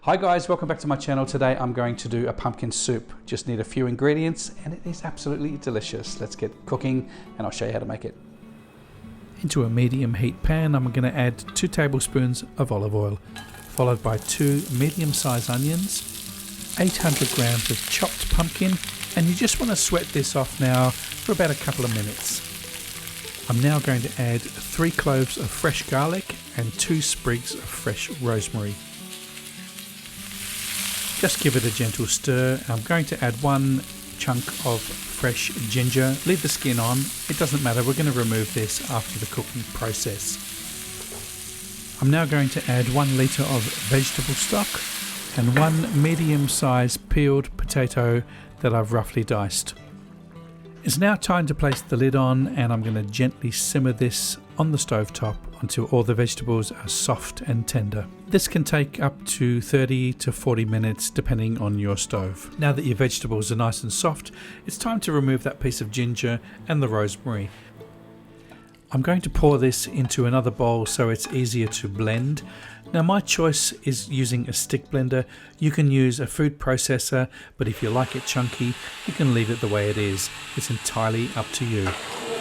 Hi guys, welcome back to my channel. Today I'm going to do a pumpkin soup. Just need a few ingredients and it is absolutely delicious. Let's get cooking and I'll show you how to make it. Into a medium heat pan, I'm going to add 2 tablespoons of olive oil, followed by 2 medium-sized onions, 800 grams of chopped pumpkin, and you just want to sweat this off now for about a couple of minutes. I'm now going to add 3 cloves of fresh garlic and 2 sprigs of fresh rosemary. Just give it a gentle stir. I'm going to add 1 chunk of fresh ginger. Leave the skin on, it doesn't matter, we're going to remove this after the cooking process. I'm now going to add 1 litre of vegetable stock and 1 medium-sized peeled potato that I've roughly diced. It's now time to place the lid on, and I'm going to gently simmer this on the stovetop until all the vegetables are soft and tender. This can take up to 30 to 40 minutes depending on your stove. Now that your vegetables are nice and soft, it's time to remove that piece of ginger and the rosemary. I'm going to pour this into another bowl so it's easier to blend. Now my choice is using a stick blender. You can use a food processor, but if you like it chunky, you can leave it the way it is. It's entirely up to you.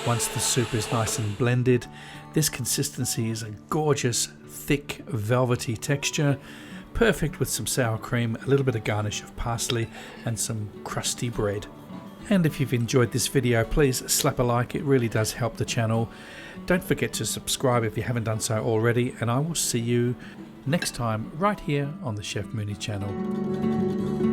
Once the soup is nice and blended, this consistency is a gorgeous, thick, velvety texture, perfect with some sour cream, a little bit of garnish of parsley, and some crusty bread. And if you've enjoyed this video, please slap a like, it really does help the channel. Don't forget to subscribe if you haven't done so already, and I will see you next time right here on the Chef Mooney channel.